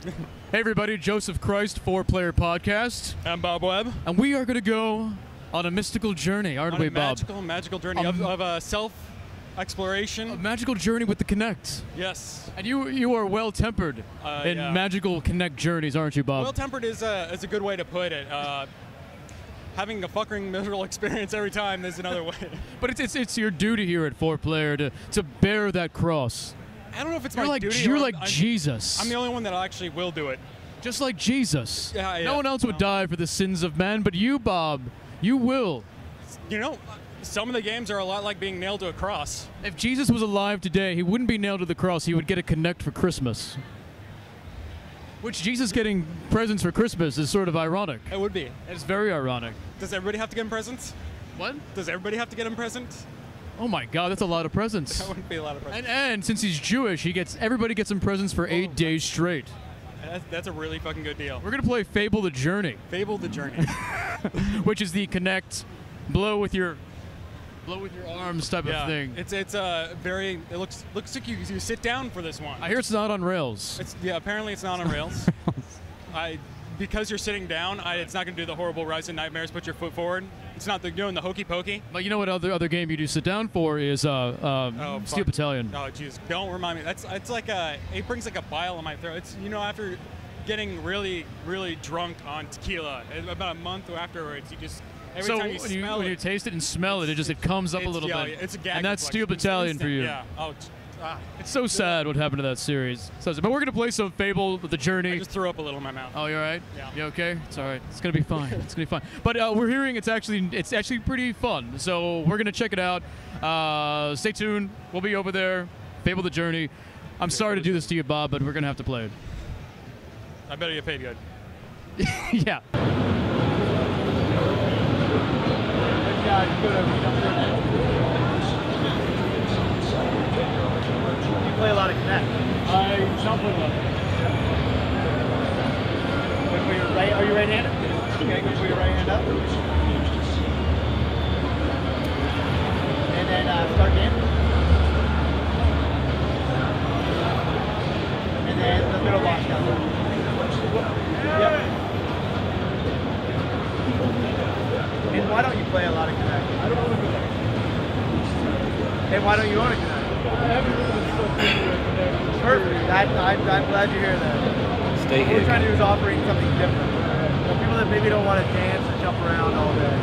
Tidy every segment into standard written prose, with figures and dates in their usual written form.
Hey everybody, Joseph Christ, 4-Player Podcast. I'm Bob Webb. And we are going to go on a mystical journey, aren't we, Bob? Magical journey of self-exploration. A magical journey with the Kinect. Yes. And you are well-tempered in magical Kinect journeys, aren't you, Bob? Well-tempered is a good way to put it. Having a fucking miserable experience every time is another way. But it's your duty here at 4-Player to bear that cross. I don't know if it's you're my like, duty. You're like Jesus. I'm the only one that actually will do it. Just like Jesus. Yeah. No one else would die for the sins of man, but you, Bob, you will. You know, some of the games are a lot like being nailed to a cross. If Jesus was alive today, he wouldn't be nailed to the cross. He would get a Kinect for Christmas. Which Jesus getting presents for Christmas is sort of ironic. It would be. It's very ironic. Does everybody have to get him presents? What? Does everybody have to get him presents? Oh my God, that's a lot of presents. That wouldn't be a lot of presents. And since he's Jewish, everybody gets him presents for 8 days straight. That's a really fucking good deal. We're gonna play Fable the Journey. Fable the Journey. Which is the Kinect blow with your arms type of thing. It's very. It looks like you sit down for this one. I hear it's not on rails. Apparently it's not on rails. Because you're sitting down, it's not going to do the horrible Rise of Nightmares, put your foot forward. It's not doing the hokey pokey. But you know what other game you do sit down for is Steel Battalion. Oh jeez, don't remind me. It's like it brings like a bile in my throat. It's after getting really really drunk on tequila, about a month afterwards, you just every time you smell it, when you taste it and smell it, it comes up a little bit. It's a gag. And that's Steel Battalion for you. Yeah. Oh. It's so sad what happened to that series. But we're gonna play some Fable the Journey. I just threw up a little in my mouth. Oh, you all right? Yeah. You okay? It's all right. It's gonna be fine. It's gonna be fine. But we're hearing it's actually pretty fun. So we're gonna check it out. Stay tuned. We'll be over there. Fable the Journey. I'm sorry to do this to you, Bob, but we're gonna have to play it. I better get paid good. Yeah. You play a lot of Kinect. I don't play a lot. Are you right-handed? Okay, go put your right hand up. And then start game. And then the middle box down there. Yep. And why don't you play a lot of Kinect? I don't own a Kinect. And why don't you own a Kinect? Perfect. I'm glad you're here then. Stay here. What we're trying to do is offering something different. For people that maybe don't want to dance and jump around all day.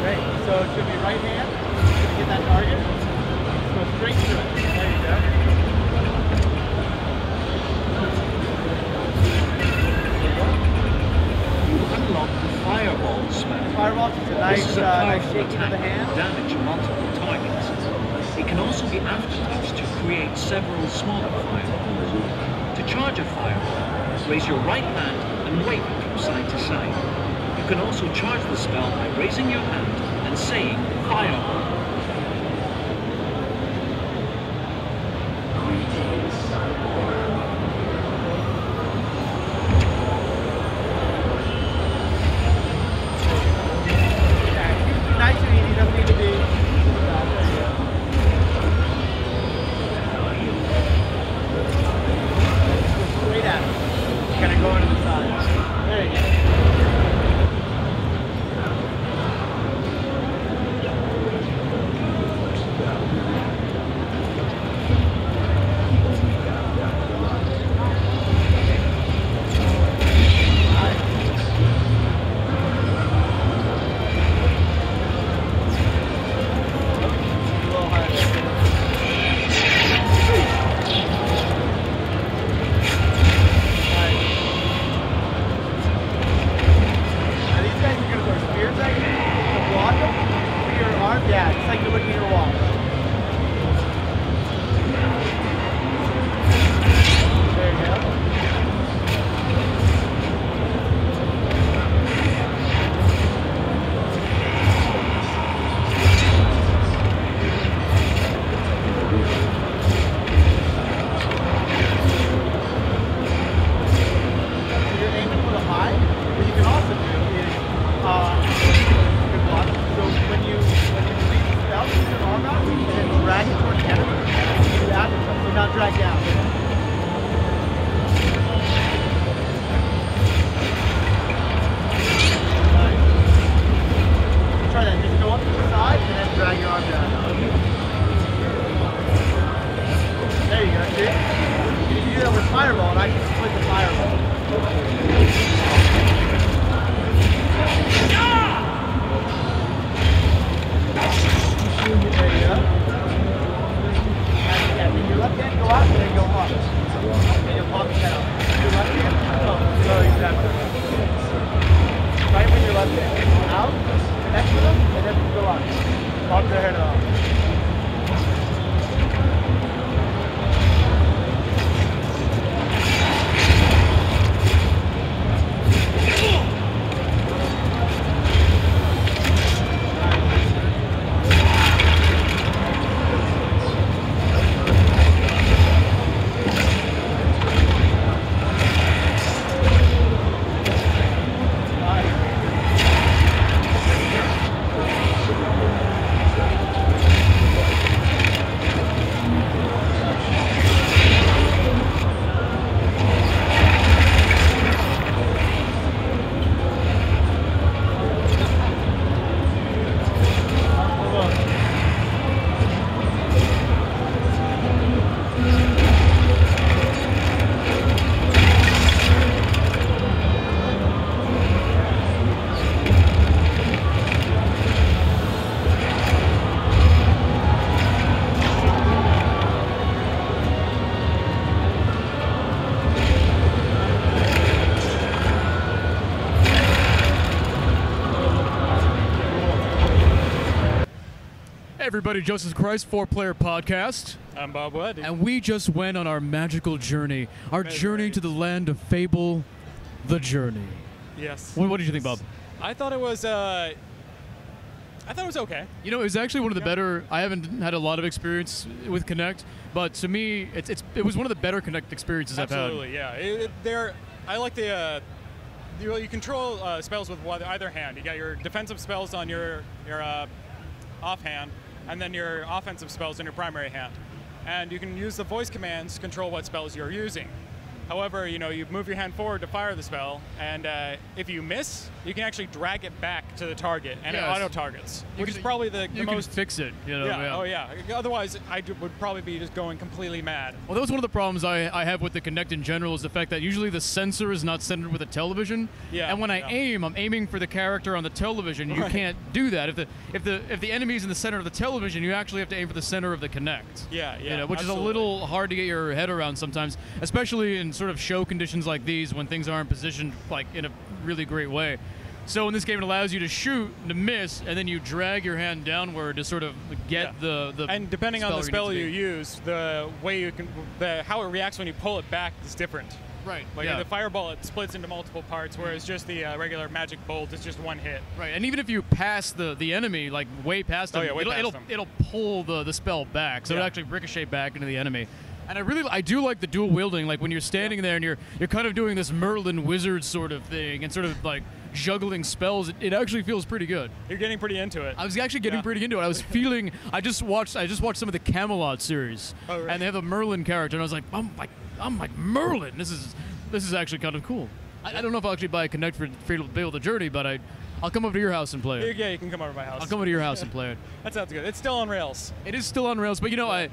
Great. So it's going to be right hand. You're going to get that target. Just go straight to it. There you go. Unlock the fireball spell. Fireball is a nice shaking of the hand. Damage multiple targets. It can also be aftertouched to create several smaller fireballs. To charge a fireball, raise your right hand and wave it from side to side. You can also charge the spell by raising your hand and saying fireball. Nice and easy, doesn't need to be. Straight at it. Kind of going to the side. There you go. on. Bump their head off. Everybody, Joseph Christ, 4-Player Podcast. I'm Bob Wood. And we just went on our magical journey. Our journey to the land of Fable, the journey. Yes. What did you think, Bob? I thought it was okay. You know, it was actually one of the better. I haven't had a lot of experience with Kinect, but to me, it was one of the better Kinect experiences Absolutely, I've had. yeah. I like the you control spells with either hand. You got your defensive spells on your offhand, and then your offensive spells in your primary hand. And you can use the voice commands to control what spells you're using. However, you move your hand forward to fire the spell, and if you miss, you can actually drag it back to the target, and it auto-targets, which is probably the most... You can fix it, Yeah, oh yeah. Otherwise, I would probably be just going completely mad. Well, that was one of the problems I have with the Kinect in general, is the fact that usually the sensor is not centered with the television. Yeah. And when I aim, I'm aiming for the character on the television. You can't do that. If the enemy's in the center of the television, you actually have to aim for the center of the Kinect. Yeah, which is a little hard to get your head around sometimes, especially in sort of show conditions like these when things aren't positioned like in a really great way. So in this game, it allows you to shoot, to miss, and then you drag your hand downward to sort of get the and depending on the spell you use, the way you can, how it reacts when you pull it back is different. Right. Like the fireball, it splits into multiple parts, whereas just the regular magic bolt is just one hit. Right. And even if you pass the enemy, like way past them, it'll pull the spell back, so it'll actually ricochet back into the enemy. And I do like the dual wielding, like when you're standing there and you're kind of doing this Merlin wizard sort of thing and sort of like juggling spells. It actually feels pretty good. You're getting pretty into it. I was actually getting pretty into it. I was feeling. I just watched some of the Camelot series, and they have a Merlin character, and I was like, I'm like Merlin. This is actually kind of cool. I don't know if I'll actually buy a Kinect for Fable the Journey, but I'll come over to your house and play it. Yeah, you can come over to my house. I'll come over to your house and play it. That sounds good. It's still on rails. It is still on rails, but I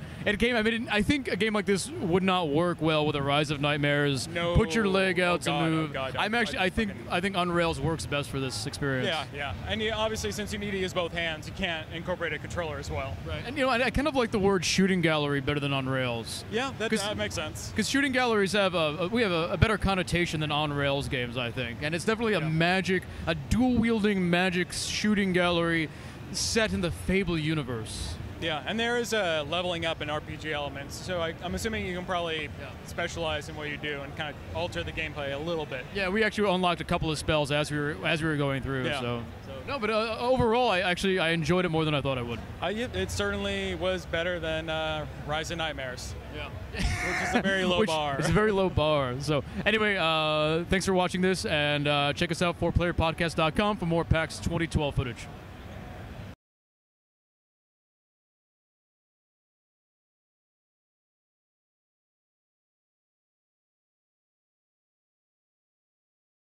think a game like this would not work well with a Rise of Nightmares. No. Put your leg out to move. Oh God, I think on rails works best for this experience. Yeah. And obviously, since you need to use both hands, you can't incorporate a controller as well. Right. And I kind of like the word shooting gallery better than on rails. Yeah, that makes sense. Because shooting galleries have a better connotation than on rails games, I think, and it's definitely a dual wielding magic shooting gallery set in the Fable universe. Yeah, and there is a leveling up in RPG elements, so I'm assuming you can probably specialize in what you do and kind of alter the gameplay a little bit. Yeah, we actually unlocked a couple of spells as we were going through. Yeah. So no, but overall, I enjoyed it more than I thought I would. It certainly was better than Rise of Nightmares. Yeah, which is a very low bar. It's a very low bar. So anyway, thanks for watching this, and check us out 4playerpodcast.com for more PAX 2012 footage.